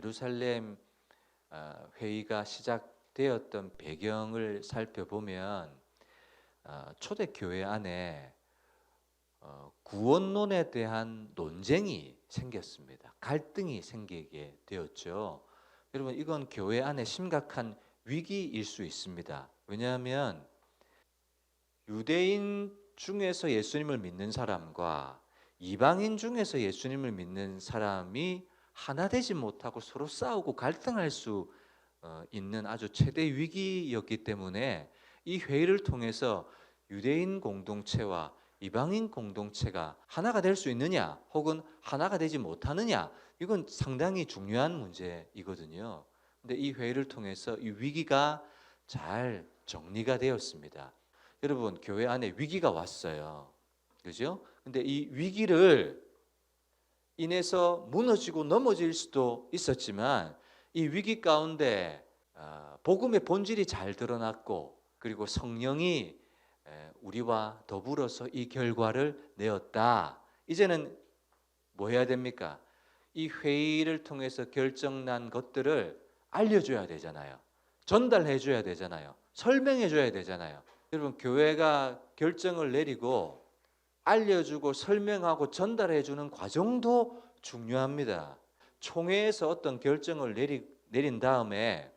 예루살렘 회의가 시작되었던 배경을 살펴보면 초대교회 안에 구원론에 대한 논쟁이 생겼습니다. 갈등이 생기게 되었죠. 여러분, 이건 교회 안에 심각한 위기일 수 있습니다. 왜냐하면 유대인 중에서 예수님을 믿는 사람과 이방인 중에서 예수님을 믿는 사람이 하나 되지 못하고 서로 싸우고 갈등할 수 있는 아주 최대 위기였기 때문에 이 회의를 통해서 유대인 공동체와 이방인 공동체가 하나가 될 수 있느냐 혹은 하나가 되지 못하느냐, 이건 상당히 중요한 문제이거든요. 근데 이 회의를 통해서 이 위기가 잘 정리가 되었습니다. 여러분, 교회 안에 위기가 왔어요. 그죠? 근데 이 위기를 인해서 무너지고 넘어질 수도 있었지만 이 위기 가운데 복음의 본질이 잘 드러났고, 그리고 성령이 우리와 더불어서 이 결과를 내었다. 이제는 뭐 해야 됩니까? 이 회의를 통해서 결정난 것들을 알려줘야 되잖아요. 전달해 줘야 되잖아요. 설명해 줘야 되잖아요. 여러분, 교회가 결정을 내리고 알려주고 설명하고 전달해 주는 과정도 중요합니다. 총회에서 어떤 결정을 내린 다음에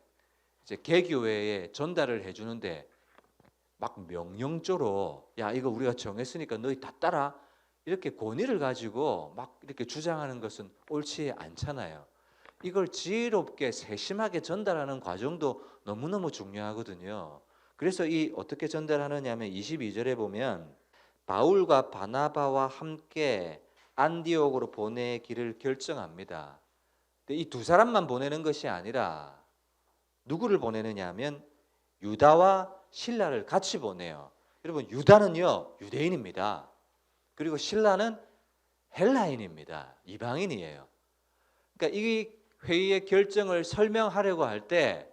이제 개교회에 전달을 해 주는데 막 명령조로 야, 이거 우리가 정했으니까 너희 다 따라, 이렇게 권위를 가지고 막 이렇게 주장하는 것은 옳지 않잖아요. 이걸 지혜롭게 세심하게 전달하는 과정도 너무너무 중요하거든요. 그래서 이 어떻게 전달하느냐 하면 22절에 보면 바울과 바나바와 함께 안디옥으로 보내기를 결정합니다. 근데 이 두 사람만 보내는 것이 아니라 누구를 보내느냐 하면 유다와 실라를 같이 보내요. 여러분, 유다는요 유대인입니다. 그리고 실라는 헬라인입니다. 이방인이에요. 그러니까 이 회의의 결정을 설명하려고 할 때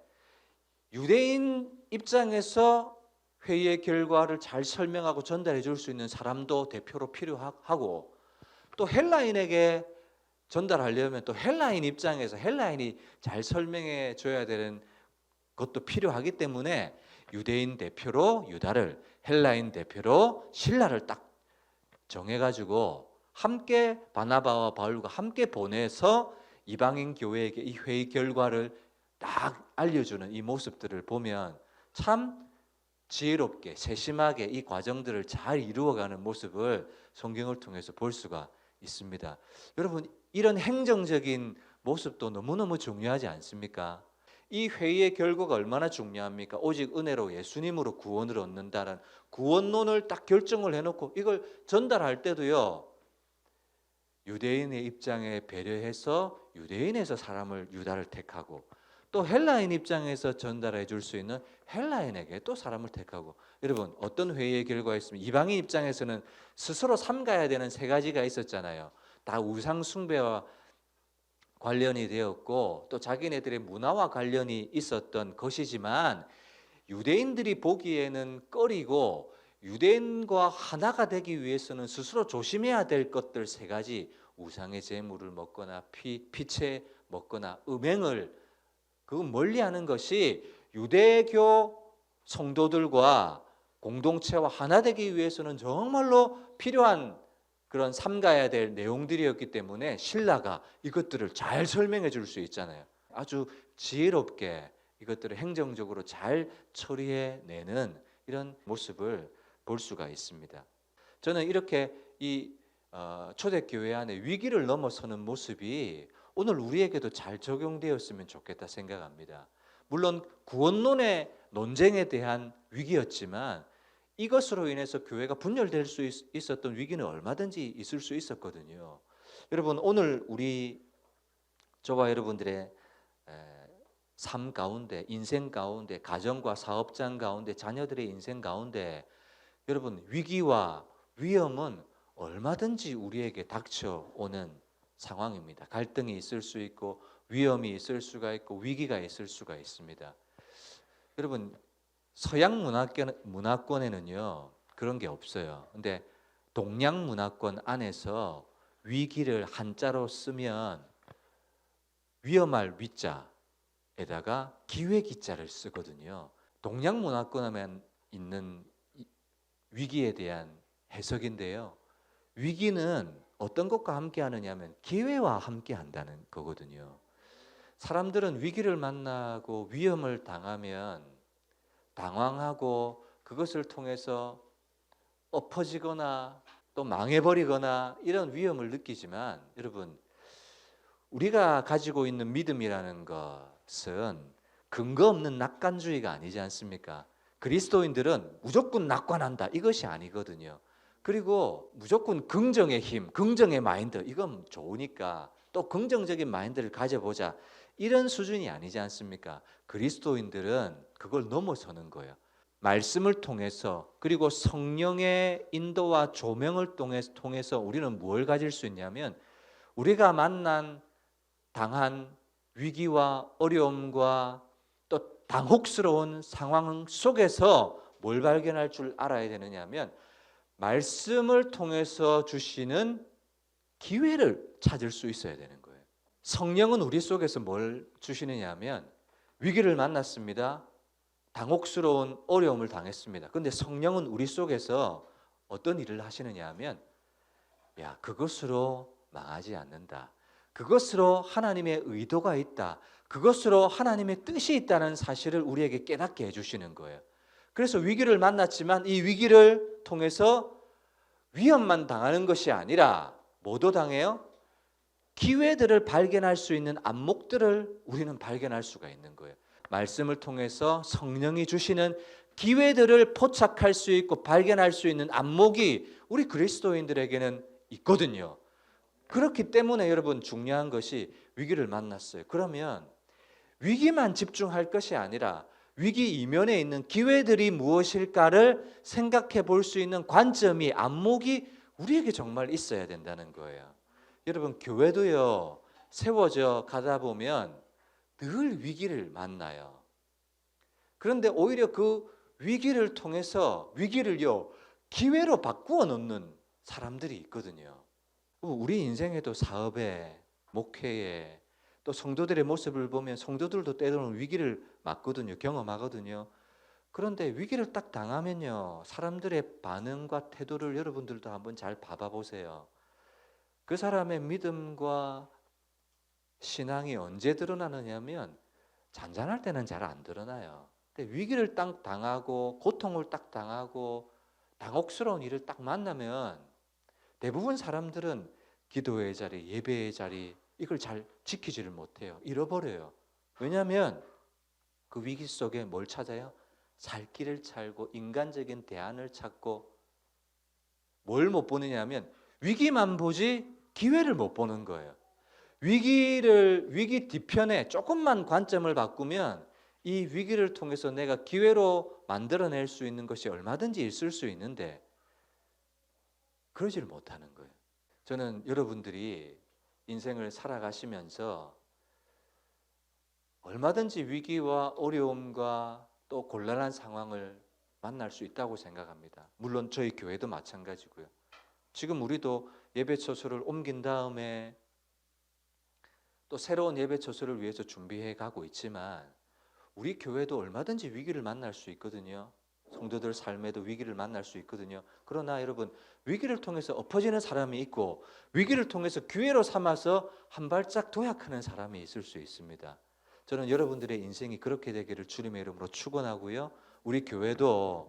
유대인 입장에서 회의의 결과를 잘 설명하고 전달해 줄 수 있는 사람도 대표로 필요하고, 또 헬라인에게 전달하려면 또 헬라인 입장에서 헬라인이 잘 설명해 줘야 되는 것도 필요하기 때문에 유대인 대표로 유다를, 헬라인 대표로 실라를 딱 정해가지고 함께 바나바와 바울과 함께 보내서 이방인 교회에게 이 회의 결과를 딱 알려주는 이 모습들을 보면 참 지혜롭게 세심하게 이 과정들을 잘 이루어가는 모습을 성경을 통해서 볼 수가 있습니다. 여러분, 이런 행정적인 모습도 너무너무 중요하지 않습니까? 이 회의의 결과가 얼마나 중요합니까? 오직 은혜로 예수님으로 구원을 얻는다는 구원론을 딱 결정을 해놓고 이걸 전달할 때도요, 유대인의 입장에 배려해서 유대인에서 사람을 유다를 택하고, 또 헬라인 입장에서 전달해 줄 수 있는 헬라인에게 또 사람을 택하고. 여러분, 어떤 회의의 결과였습니까? 이방인 입장에서는 스스로 삼가야 되는 세 가지가 있었잖아요. 다 우상 숭배와 관련이 되었고 또 자기네들의 문화와 관련이 있었던 것이지만, 유대인들이 보기에는 꺼리고 유대인과 하나가 되기 위해서는 스스로 조심해야 될 것들 세 가지, 우상의 제물을 먹거나 피채 먹거나 음행을 멀리하는 것이 유대교 성도들과 공동체와 하나 되기 위해서는 정말로 필요한 그런 삼가야 될 내용들이었기 때문에 신라가 이것들을 잘 설명해 줄 수 있잖아요. 아주 지혜롭게 이것들을 행정적으로 잘 처리해내는 이런 모습을 볼 수가 있습니다. 저는 이렇게 이 초대교회 안에 위기를 넘어서는 모습이 오늘 우리에게도 잘 적용되었으면 좋겠다 생각합니다. 물론 구원론의 논쟁에 대한 위기였지만 이것으로 인해서 교회가 분열될 수 있었던 위기는 얼마든지 있을 수 있었거든요. 여러분, 오늘 저와 여러분들의 삶 가운데, 인생 가운데, 가정과 사업장 가운데, 자녀들의 인생 가운데 여러분, 위기와 위험은 얼마든지 우리에게 닥쳐오는 상황입니다. 갈등이 있을 수 있고 위험이 있을 수가 있고 위기가 있을 수가 있습니다. 여러분, 서양 문화권에는요 그런 게 없어요. 근데 동양 문화권 안에서 위기를 한자로 쓰면 위험할 위자에다가 기회기자를 쓰거든요. 동양 문화권에 있는 위기에 대한 해석인데요. 위기는 어떤 것과 함께 하느냐면 기회와 함께 한다는 거거든요. 사람들은 위기를 만나고 위험을 당하면 당황하고 그것을 통해서 엎어지거나 또 망해버리거나 이런 위험을 느끼지만, 여러분, 우리가 가지고 있는 믿음이라는 것은 근거 없는 낙관주의가 아니지 않습니까? 그리스도인들은 무조건 낙관한다 이것이 아니거든요. 그리고 무조건 긍정의 힘, 긍정의 마인드, 이건 좋으니까 또 긍정적인 마인드를 가져보자 이런 수준이 아니지 않습니까? 그리스도인들은 그걸 넘어서는 거예요. 말씀을 통해서, 그리고 성령의 인도와 조명을 통해서 우리는 뭘 가질 수 있냐면, 우리가 당한 위기와 어려움과 또 당혹스러운 상황 속에서 뭘 발견할 줄 알아야 되느냐 하면, 말씀을 통해서 주시는 기회를 찾을 수 있어야 되는 거예요. 성령은 우리 속에서 뭘 주시느냐 하면, 위기를 만났습니다. 당혹스러운 어려움을 당했습니다. 그런데 성령은 우리 속에서 어떤 일을 하시느냐 하면, 야, 그것으로 망하지 않는다. 그것으로 하나님의 의도가 있다. 그것으로 하나님의 뜻이 있다는 사실을 우리에게 깨닫게 해주시는 거예요. 그래서 위기를 만났지만 이 위기를 통해서 위험만 당하는 것이 아니라 뭐도 당해요? 기회들을 발견할 수 있는 안목들을 우리는 발견할 수가 있는 거예요. 말씀을 통해서 성령이 주시는 기회들을 포착할 수 있고 발견할 수 있는 안목이 우리 그리스도인들에게는 있거든요. 그렇기 때문에 여러분, 중요한 것이 위기를 만났어요. 그러면 위기만 집중할 것이 아니라 위기 이면에 있는 기회들이 무엇일까를 생각해 볼 수 있는 관점이, 안목이 우리에게 정말 있어야 된다는 거예요. 여러분, 교회도요, 세워져 가다 보면 늘 위기를 만나요. 그런데 오히려 그 위기를 통해서 위기를요, 기회로 바꾸어 놓는 사람들이 있거든요. 우리 인생에도 사업에, 목회에, 또 성도들의 모습을 보면 성도들도 때로는 위기를 맞거든요. 경험하거든요. 그런데 위기를 딱 당하면요, 사람들의 반응과 태도를 여러분들도 한번 잘 봐봐 보세요. 그 사람의 믿음과 신앙이 언제 드러나느냐면, 잔잔할 때는 잘 안 드러나요. 근데 위기를 딱 당하고 고통을 딱 당하고 당혹스러운 일을 딱 만나면 대부분 사람들은 기도의 자리, 예배의 자리, 이걸 잘 지키지를 못해요. 잃어버려요. 왜냐하면 그 위기 속에 뭘 찾아요? 살 길을 찾고 인간적인 대안을 찾고, 뭘 못 보느냐 하면 위기만 보지 기회를 못 보는 거예요. 위기 뒤편에 조금만 관점을 바꾸면 이 위기를 통해서 내가 기회로 만들어낼 수 있는 것이 얼마든지 있을 수 있는데 그러지를 못하는 거예요. 저는 여러분들이 인생을 살아가시면서 얼마든지 위기와 어려움과 또 곤란한 상황을 만날 수 있다고 생각합니다. 물론 저희 교회도 마찬가지고요. 지금 우리도 예배 처소를 옮긴 다음에 또 새로운 예배 처소를 위해서 준비해 가고 있지만, 우리 교회도 얼마든지 위기를 만날 수 있거든요. 성도들 삶에도 위기를 만날 수 있거든요. 그러나 여러분, 위기를 통해서 엎어지는 사람이 있고 위기를 통해서 기회로 삼아서 한 발짝 도약하는 사람이 있을 수 있습니다. 저는 여러분들의 인생이 그렇게 되기를 주님의 이름으로 축원하고요. 우리 교회도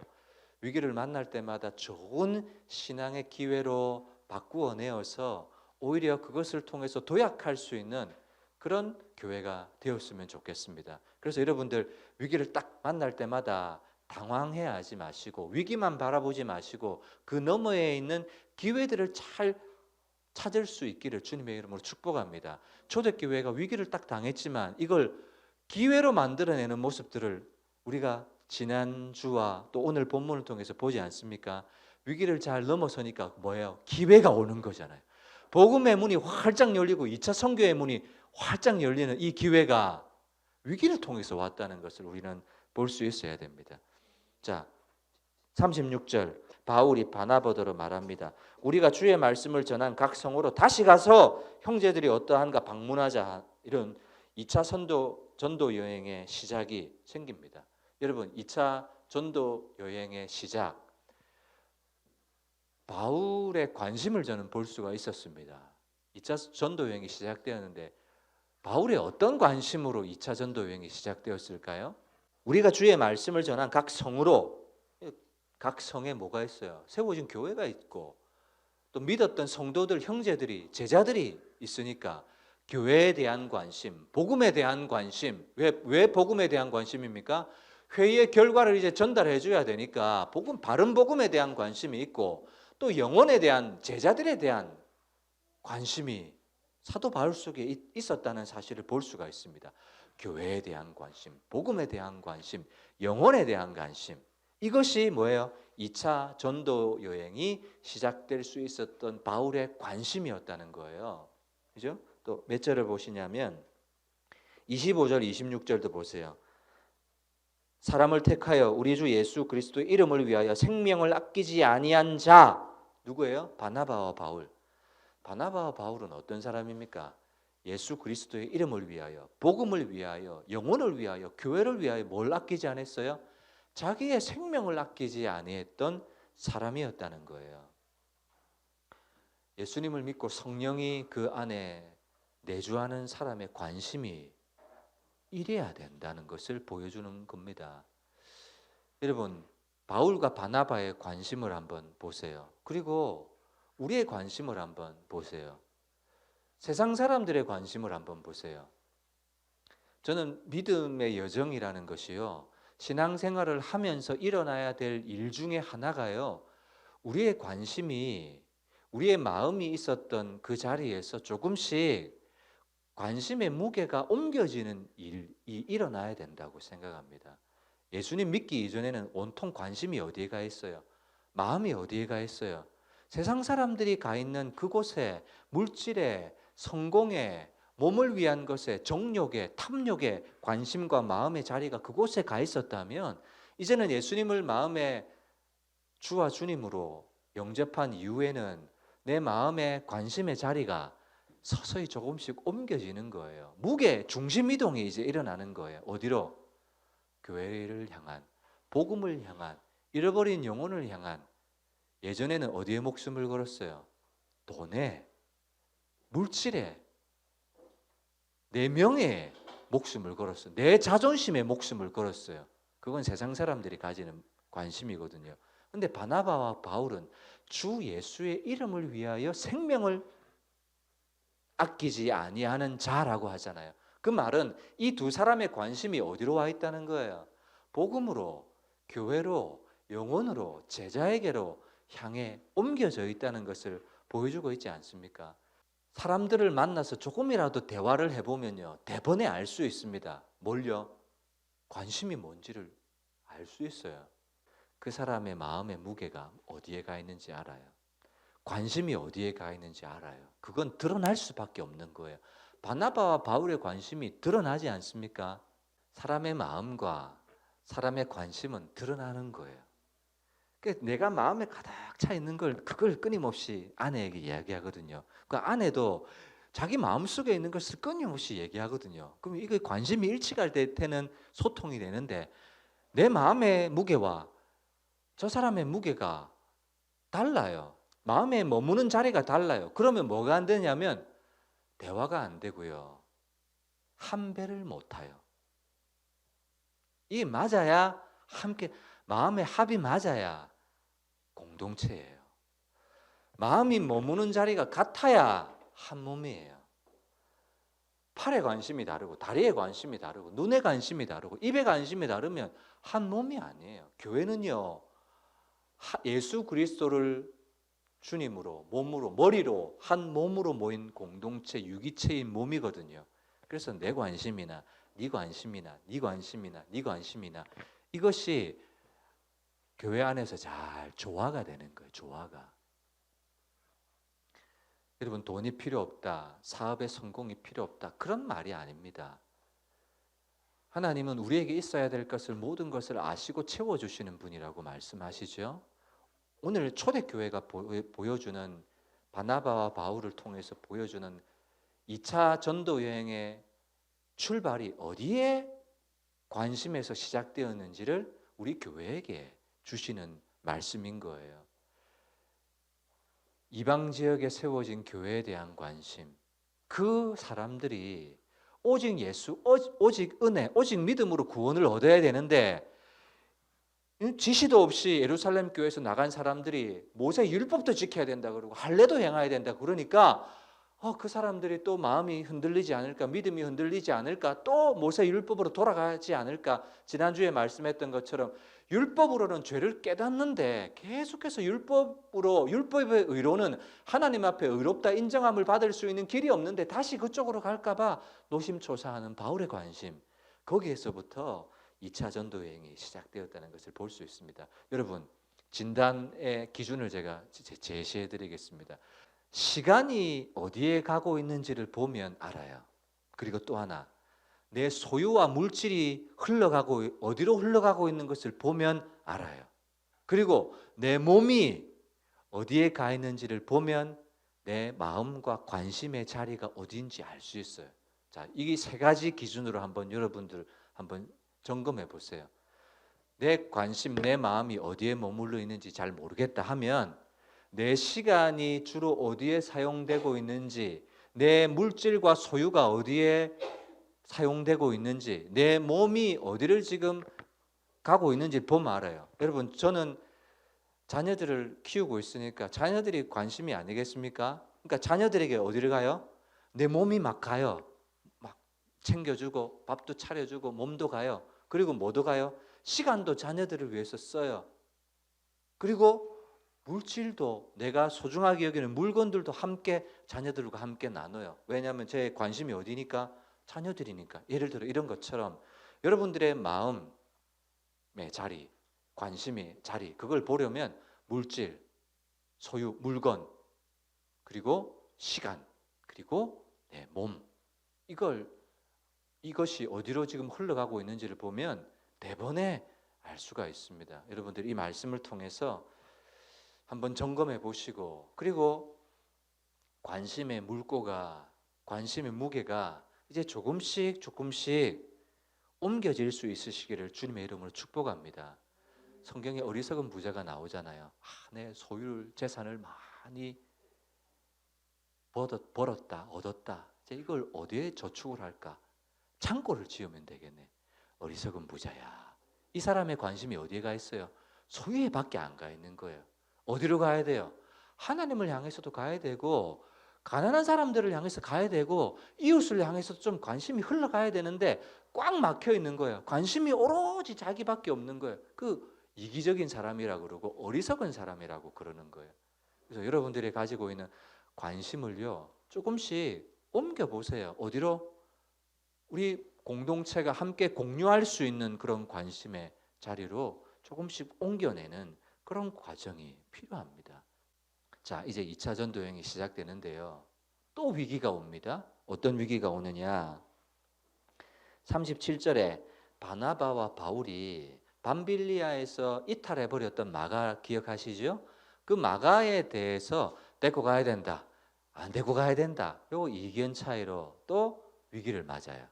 위기를 만날 때마다 좋은 신앙의 기회로 바꾸어 내어서 오히려 그것을 통해서 도약할 수 있는 그런 교회가 되었으면 좋겠습니다. 그래서 여러분들, 위기를 딱 만날 때마다 당황해하지 마시고 위기만 바라보지 마시고 그 너머에 있는 기회들을 잘 찾을 수 있기를 주님의 이름으로 축복합니다. 초대교회가 위기를 딱 당했지만 이걸 기회로 만들어내는 모습들을 우리가 지난주와 또 오늘 본문을 통해서 보지 않습니까? 위기를 잘 넘어서니까 뭐예요? 기회가 오는 거잖아요. 복음의 문이 활짝 열리고 2차 선교의 문이 활짝 열리는 이 기회가 위기를 통해서 왔다는 것을 우리는 볼 수 있어야 됩니다. 자, 36절 바울이 바나바더러 말합니다. 우리가 주의 말씀을 전한 각 성으로 다시 가서 형제들이 어떠한가 방문하자. 이런 2차 전도 여행의 시작이 생깁니다. 여러분, 2차 전도 여행의 시작, 바울의 관심을 저는 볼 수가 있었습니다. 2차 전도 여행이 시작되었는데 바울의 어떤 관심으로 2차 전도 여행이 시작되었을까요? 우리가 주의 말씀을 전한 각 성으로, 각 성에 뭐가 있어요? 세워진 교회가 있고 또 믿었던 성도들, 형제들이, 제자들이 있으니까 교회에 대한 관심, 복음에 대한 관심. 왜 복음에 대한 관심입니까? 회의의 결과를 이제 전달해 줘야 되니까 바른 복음에 대한 관심이 있고 또 영혼에 대한, 제자들에 대한 관심이 사도 바울 속에 있었다는 사실을 볼 수가 있습니다. 교회에 대한 관심, 복음에 대한 관심, 영혼에 대한 관심. 이것이 뭐예요? 2차 전도 여행이 시작될 수 있었던 바울의 관심이었다는 거예요. 그죠? 또 몇 절을 보시냐면 25절, 26절도 보세요. 사람을 택하여 우리 주 예수 그리스도의 이름을 위하여 생명을 아끼지 아니한 자, 누구예요? 바나바와 바울. 바나바와 바울은 어떤 사람입니까? 예수 그리스도의 이름을 위하여, 복음을 위하여, 영혼을 위하여, 교회를 위하여 뭘 아끼지 않았어요? 자기의 생명을 아끼지 아니했던 사람이었다는 거예요. 예수님을 믿고 성령이 그 안에 내주하는 사람의 관심이 이래야 된다는 것을 보여주는 겁니다. 여러분, 바울과 바나바의 관심을 한번 보세요. 그리고 우리의 관심을 한번 보세요. 세상 사람들의 관심을 한번 보세요. 저는 믿음의 여정이라는 것이요, 신앙생활을 하면서 일어나야 될 일 중에 하나가요, 우리의 관심이, 우리의 마음이 있었던 그 자리에서 조금씩 관심의 무게가 옮겨지는 일이 일어나야 된다고 생각합니다. 예수님 믿기 이전에는 온통 관심이 어디에 가 있어요? 마음이 어디에 가 있어요? 세상 사람들이 가 있는 그곳에, 물질에, 성공에, 몸을 위한 것에, 정욕에, 탐욕에 관심과 마음의 자리가 그곳에 가 있었다면 이제는 예수님을 마음의 주와 주님으로 영접한 이후에는 내 마음의 관심의 자리가 서서히 조금씩 옮겨지는 거예요. 무게, 중심 이동이 이제 일어나는 거예요. 어디로? 교회를 향한, 복음을 향한, 잃어버린 영혼을 향한. 예전에는 어디에 목숨을 걸었어요? 돈에, 물질에, 내 명예에 목숨을 걸었어요. 내 자존심에 목숨을 걸었어요. 그건 세상 사람들이 가지는 관심이거든요. 근데 바나바와 바울은 주 예수의 이름을 위하여 생명을 아끼지 아니하는 자라고 하잖아요. 그 말은 이 두 사람의 관심이 어디로 와 있다는 거예요? 복음으로, 교회로, 영혼으로, 제자에게로 향해 옮겨져 있다는 것을 보여주고 있지 않습니까? 사람들을 만나서 조금이라도 대화를 해보면요, 대번에 알 수 있습니다. 뭘요? 관심이 뭔지를 알 수 있어요. 그 사람의 마음의 무게가 어디에 가 있는지 알아요. 관심이 어디에 가 있는지 알아요. 그건 드러날 수밖에 없는 거예요. 바나바와 바울의 관심이 드러나지 않습니까? 사람의 마음과 사람의 관심은 드러나는 거예요. 내가 마음에 가득 차 있는 그걸 끊임없이 아내에게 이야기하거든요. 그 아내도 자기 마음속에 있는 것을 끊임없이 얘기하거든요. 그럼 이게 관심이 일치할 때는 소통이 되는데 내 마음의 무게와 저 사람의 무게가 달라요. 마음에 머무는 자리가 달라요. 그러면 뭐가 안 되냐면 대화가 안 되고요, 함배를 못 타요. 이게 맞아야 함께, 마음의 합이 맞아야 공동체예요. 마음이 머무는 자리가 같아야 한 몸이에요. 팔에 관심이 다르고 다리에 관심이 다르고 눈에 관심이 다르고 입에 관심이 다르면 한 몸이 아니에요. 교회는요, 예수 그리스도를 주님으로, 몸으로, 머리로, 한 몸으로 모인 공동체, 유기체인 몸이거든요. 그래서 내 관심이나 네 관심이나 네 관심이나 네 관심이나 이것이 교회 안에서 잘 조화가 되는 거예요. 조화가. 여러분, 돈이 필요 없다, 사업의 성공이 필요 없다, 그런 말이 아닙니다. 하나님은 우리에게 있어야 될 것을, 모든 것을 아시고 채워주시는 분이라고 말씀하시죠. 오늘 초대교회가 보여주는, 바나바와 바울을 통해서 보여주는 2차 전도 여행의 출발이 어디에 관심에서 시작되었는지를 우리 교회에게 주시는 말씀인 거예요. 이방 지역에 세워진 교회에 대한 관심, 그 사람들이 오직 예수, 오직 은혜, 오직 믿음으로 구원을 얻어야 되는데 지시도 없이 예루살렘 교회에서 나간 사람들이 모세 율법도 지켜야 된다 그러고 할례도 행해야 된다 그러니까 그 사람들이 또 마음이 흔들리지 않을까, 믿음이 흔들리지 않을까, 또 모세 율법으로 돌아가지 않을까. 지난주에 말씀했던 것처럼 율법으로는 죄를 깨닫는데 계속해서 율법의 의로는 하나님 앞에 의롭다 인정함을 받을 수 있는 길이 없는데 다시 그쪽으로 갈까 봐 노심초사하는 바울의 관심, 거기에서부터 2차 전도 여행이 시작되었다는 것을 볼 수 있습니다. 여러분, 진단의 기준을 제가 제시해 드리겠습니다. 시간이 어디에 가고 있는지를 보면 알아요. 그리고 또 하나, 내 소유와 물질이 어디로 흘러가고 있는 것을 보면 알아요. 그리고 내 몸이 어디에 가 있는지를 보면 내 마음과 관심의 자리가 어디인지 알 수 있어요. 자, 이 세 가지 기준으로 여러분들 한번 점검해 보세요. 내 관심, 내 마음이 어디에 머물러 있는지 잘 모르겠다 하면 내 시간이 주로 어디에 사용되고 있는지, 내 물질과 소유가 어디에 사용되고 있는지, 내 몸이 어디를 지금 가고 있는지 보면 알아요. 여러분, 저는 자녀들을 키우고 있으니까 자녀들이 관심이 아니겠습니까? 그러니까 자녀들에게 어디를 가요? 내 몸이 막 가요. 막 챙겨주고 밥도 차려주고 몸도 가요. 그리고 뭐도 가요? 시간도 자녀들을 위해서 써요. 그리고 물질도, 내가 소중하게 여기는 물건들도 함께 자녀들과 함께 나눠요. 왜냐하면 제 관심이 어디니까? 자녀들이니까. 예를 들어 이런 것처럼 여러분들의 마음의 자리, 관심의 자리, 그걸 보려면 물질, 소유, 물건, 그리고 시간, 그리고 내 몸, 이것이 어디로 지금 흘러가고 있는지를 보면 대번에 알 수가 있습니다. 여러분들 이 말씀을 통해서 한번 점검해 보시고, 그리고 관심의 물꼬가, 관심의 무게가 이제 조금씩 옮겨질 수 있으시기를 주님의 이름으로 축복합니다. 성경에 어리석은 부자가 나오잖아요. 내 소유 재산을 많이 벌었다, 얻었다. 이제 이걸 어디에 저축을 할까? 창고를 지으면 되겠네. 어리석은 부자야. 이 사람의 관심이 어디에 가 있어요? 소유에 밖에 안 가 있는 거예요. 어디로 가야 돼요? 하나님을 향해서도 가야 되고, 가난한 사람들을 향해서 가야 되고, 이웃을 향해서 좀 관심이 흘러가야 되는데 꽉 막혀 있는 거예요. 관심이 오로지 자기밖에 없는 거예요. 그 이기적인 사람이라고 그러고 어리석은 사람이라고 그러는 거예요. 그래서 여러분들이 가지고 있는 관심을요, 조금씩 옮겨 보세요. 어디로? 우리 공동체가 함께 공유할 수 있는 그런 관심의 자리로 조금씩 옮겨내는 그런 과정이 필요합니다. 자, 이제 2차 전도 여행이 시작되는데요. 또 위기가 옵니다. 어떤 위기가 오느냐? 37절에 바나바와 바울이 밤빌리아에서 이탈해 버렸던 마가 기억하시죠? 그 마가에 대해서 데리고 가야 된다, 안 데리고 가야 된다, 요 이견 차이로 또 위기를 맞아요.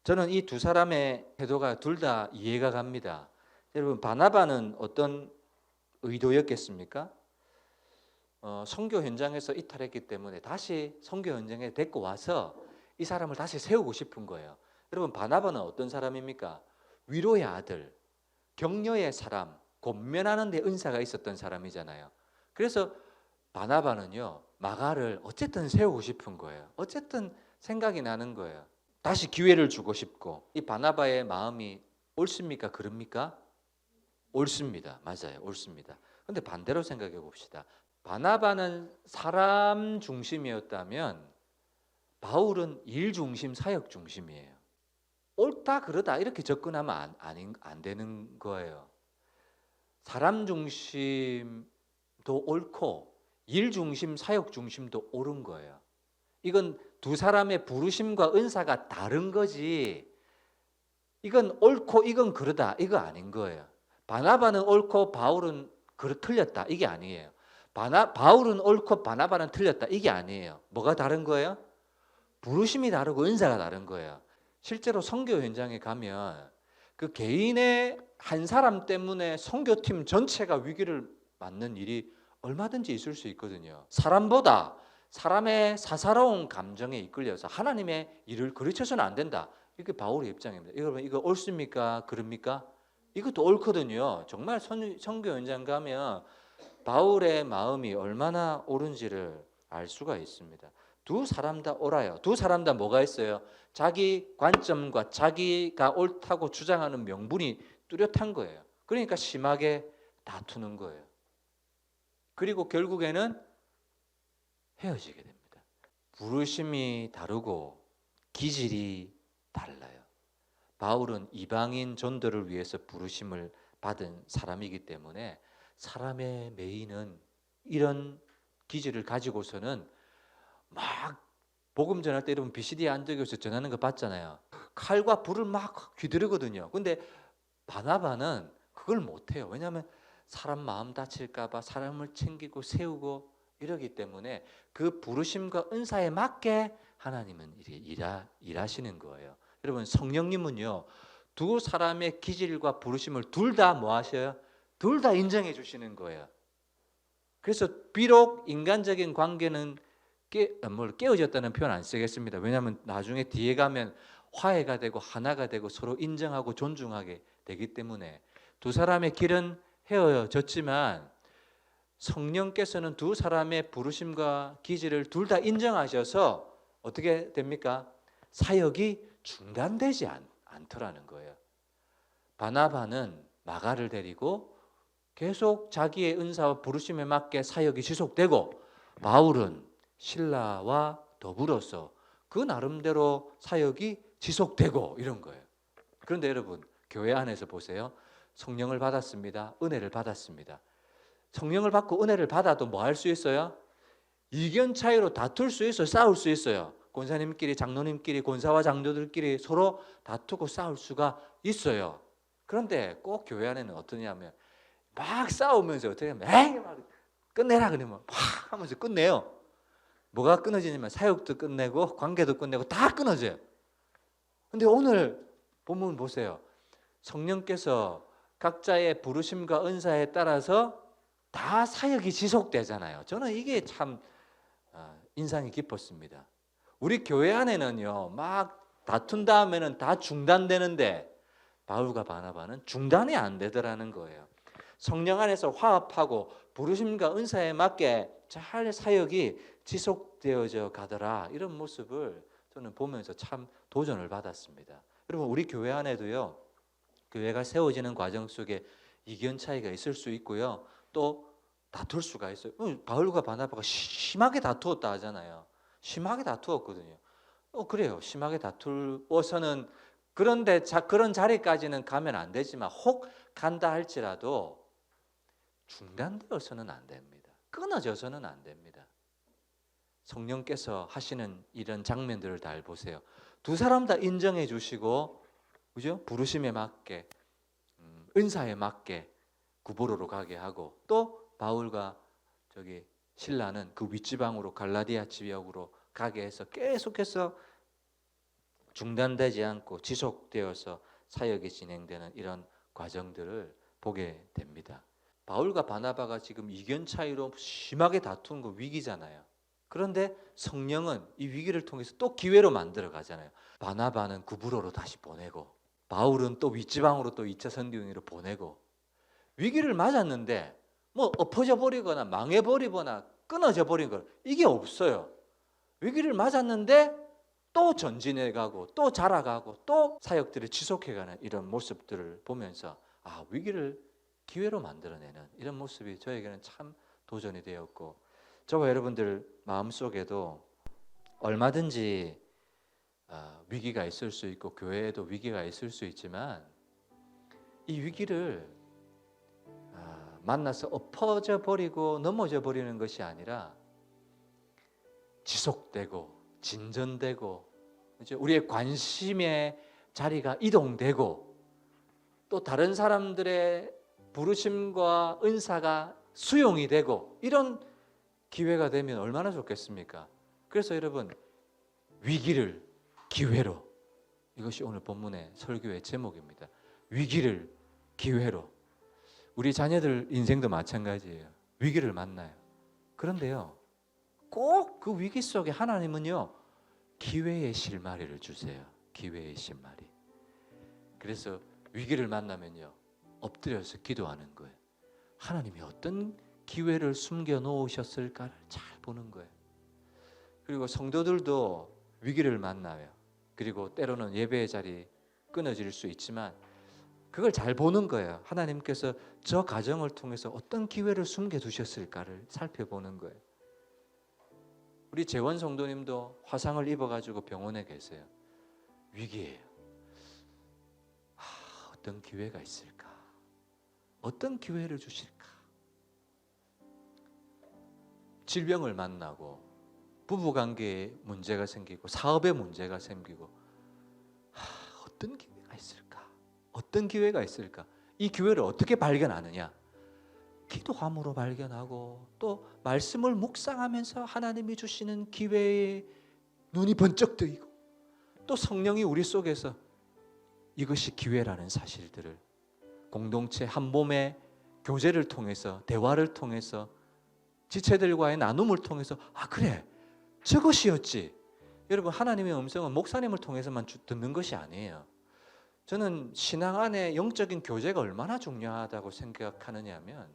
저는 이 두 사람의 태도가 둘 다 이해가 갑니다. 여러분, 바나바는 어떤 의도였겠습니까? 선교 현장에서 이탈했기 때문에 다시 선교 현장에 데리고 와서 이 사람을 다시 세우고 싶은 거예요. 여러분, 바나바는 어떤 사람입니까? 위로의 아들, 격려의 사람, 권면하는 데 은사가 있었던 사람이잖아요. 그래서 바나바는요, 마가를 어쨌든 세우고 싶은 거예요. 어쨌든 생각이 나는 거예요. 다시 기회를 주고 싶고. 이 바나바의 마음이 옳습니까? 그럽니까? 옳습니다. 맞아요. 옳습니다. 근데 반대로 생각해 봅시다. 바나바는 사람 중심이었다면 바울은 일 중심, 사역 중심이에요. 옳다 그러다 이렇게 접근하면 안 되는 거예요. 사람 중심도 옳고 일 중심, 사역 중심도 옳은 거예요. 이건 두 사람의 부르심과 은사가 다른 거지, 이건 옳고 이건 그러다 이거 아닌 거예요. 바나바는 옳고 바울은 틀렸다 이게 아니에요. 바울은 옳고 바나바는 틀렸다 이게 아니에요. 뭐가 다른 거예요? 부르심이 다르고 은사가 다른 거예요. 실제로 선교 현장에 가면 그 개인의 한 사람 때문에 선교팀 전체가 위기를 맞는 일이 얼마든지 있을 수 있거든요. 사람보다 사람의 사사로운 감정에 이끌려서 하나님의 일을 그르쳐서는 안 된다. 이게 바울의 입장입니다. 여러분 이거 옳습니까? 그럽니까? 이것도 옳거든요. 정말 선교 현장 가면 바울의 마음이 얼마나 옳은지를 알 수가 있습니다. 두 사람 다 옳아요. 두 사람 다 뭐가 있어요? 자기 관점과 자기가 옳다고 주장하는 명분이 뚜렷한 거예요. 그러니까 심하게 다투는 거예요. 그리고 결국에는 헤어지게 됩니다. 부르심이 다르고 기질이 달라요. 바울은 이방인 전도를 위해서 부르심을 받은 사람이기 때문에 사람의 매인은 이런 기질을 가지고서는 막 복음 전할 때 여러분 BCD 안드교에서 전하는 거 봤잖아요. 칼과 불을 막 휘두르거든요. 근데 바나바는 그걸 못해요. 왜냐하면 사람 마음 다칠까 봐 사람을 챙기고 세우고 이러기 때문에 그 부르심과 은사에 맞게 하나님은 일하시는 거예요. 여러분 성령님은요 두 사람의 기질과 부르심을 둘 다 뭐 하셔요? 둘 다 인정해 주시는 거예요. 그래서 비록 인간적인 관계는 깨어졌다는 표현 안 쓰겠습니다. 왜냐하면 나중에 뒤에 가면 화해가 되고 하나가 되고 서로 인정하고 존중하게 되기 때문에 두 사람의 길은 헤어졌지만 성령께서는 두 사람의 부르심과 기질을 둘 다 인정하셔서 어떻게 됩니까? 사역이 중단되지 않더라는 거예요. 바나바는 마가를 데리고 계속 자기의 은사와 부르심에 맞게 사역이 지속되고 바울은 신라와 더불어서 그 나름대로 사역이 지속되고 이런 거예요. 그런데 여러분 교회 안에서 보세요. 성령을 받았습니다. 은혜를 받았습니다. 성령을 받고 은혜를 받아도 뭐 할 수 있어요? 이견 차이로 다툴 수 있어요. 싸울 수 있어요. 권사님끼리 장로님끼리 권사와 장로들끼리 서로 다투고 싸울 수가 있어요. 그런데 꼭 교회 안에는 어떠냐면 막 싸우면서 어떻게 하면 에이 막 끝내라 그러면 막 하면서 끝내요. 뭐가 끊어지냐면 사역도 끝내고 관계도 끝내고 다 끊어져요. 근데 오늘 본문 보세요. 성령께서 각자의 부르심과 은사에 따라서 다 사역이 지속되잖아요. 저는 이게 참 인상이 깊었습니다. 우리 교회 안에는요 막 다툰 다음에는 다 중단되는데 바울과 바나바는 중단이 안 되더라는 거예요. 성령 안에서 화합하고 부르심과 은사에 맞게 잘 사역이 지속되어져 가더라. 이런 모습을 저는 보면서 참 도전을 받았습니다. 여러분 우리 교회 안에도요 교회가 세워지는 과정 속에 이견 차이가 있을 수 있고요 또 다툴 수가 있어요. 바울과 바나바가 심하게 다투었다 하잖아요. 심하게 다투었거든요. 그래요. 심하게 다투어서는 그런데 그런 자리까지는 가면 안 되지만 혹 간다 할지라도 중단되어서는 안 됩니다. 끊어져서는 안 됩니다. 성령께서 하시는 이런 장면들을 잘 보세요. 두 사람 다 인정해 주시고 그죠? 부르심에 맞게 은사에 맞게 구보로로 가게 하고 또 바울과 신라는 그 윗지방으로 갈라디아 지역으로 가게 해서 계속해서 중단되지 않고 지속되어서 사역이 진행되는 이런 과정들을 보게 됩니다. 바울과 바나바가 지금 이견 차이로 심하게 다툰 거 위기잖아요. 그런데 성령은 이 위기를 통해서 또 기회로 만들어 가잖아요. 바나바는 구브로로 다시 보내고 바울은 또 윗지방으로 또 2차 선교행으로 보내고 위기를 맞았는데 뭐 엎어져 버리거나 망해버리거나 끊어져 버린 거 이게 없어요. 위기를 맞았는데 또 전진해가고 또 자라가고 또 사역들을 지속해가는 이런 모습들을 보면서 위기를 기회로 만들어내는 이런 모습이 저에게는 참 도전이 되었고 저와 여러분들 마음속에도 얼마든지 위기가 있을 수 있고 교회에도 위기가 있을 수 있지만 이 위기를 만나서 엎어져 버리고 넘어져 버리는 것이 아니라 지속되고 진전되고 우리의 관심의 자리가 이동되고 또 다른 사람들의 부르심과 은사가 수용이 되고 이런 기회가 되면 얼마나 좋겠습니까? 그래서 여러분 위기를 기회로 이것이 오늘 본문의 설교의 제목입니다. 위기를 기회로. 우리 자녀들 인생도 마찬가지예요. 위기를 만나요. 그런데요, 꼭 그 위기 속에 하나님은요, 기회의 실마리를 주세요. 기회의 실마리. 그래서 위기를 만나면요, 엎드려서 기도하는 거예요. 하나님이 어떤 기회를 숨겨 놓으셨을까를 잘 보는 거예요. 그리고 성도들도 위기를 만나요. 그리고 때로는 예배의 자리 끊어질 수 있지만 그걸 잘 보는 거예요. 하나님께서 저 가정을 통해서 어떤 기회를 숨겨두셨을까를 살펴보는 거예요. 우리 재원 성도님도 화상을 입어가지고 병원에 계세요. 위기예요. 어떤 기회가 있을까? 어떤 기회를 주실까? 질병을 만나고 부부관계에 문제가 생기고 사업에 문제가 생기고 어떤 기회가 있을까? 어떤 기회가 있을까? 이 기회를 어떻게 발견하느냐? 기도함으로 발견하고 또 말씀을 묵상하면서 하나님이 주시는 기회에 눈이 번쩍 뜨이고 또 성령이 우리 속에서 이것이 기회라는 사실들을 공동체 한 몸의 교제를 통해서 대화를 통해서 지체들과의 나눔을 통해서 그래 저것이었지. 여러분 하나님의 음성은 목사님을 통해서만 듣는 것이 아니에요. 저는 신앙 안에 영적인 교제가 얼마나 중요하다고 생각하느냐 하면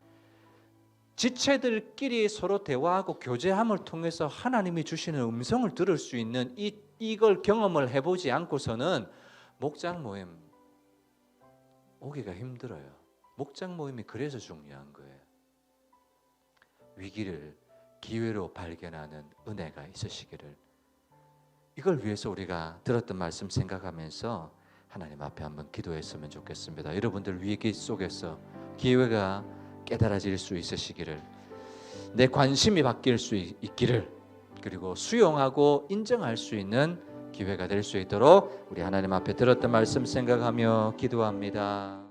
지체들끼리 서로 대화하고 교제함을 통해서 하나님이 주시는 음성을 들을 수 있는 이걸 경험을 해보지 않고서는 목장 모임 오기가 힘들어요. 목장 모임이 그래서 중요한 거예요. 위기를 기회로 발견하는 은혜가 있으시기를, 이걸 위해서 우리가 들었던 말씀 생각하면서 하나님 앞에 한번 기도했으면 좋겠습니다. 여러분들 위기 속에서 기회가 깨달아질 수 있으시기를, 내 관심이 바뀔 수 있기를, 그리고 수용하고 인정할 수 있는 기회가 될 수 있도록 우리 하나님 앞에 들었던 말씀 생각하며 기도합니다.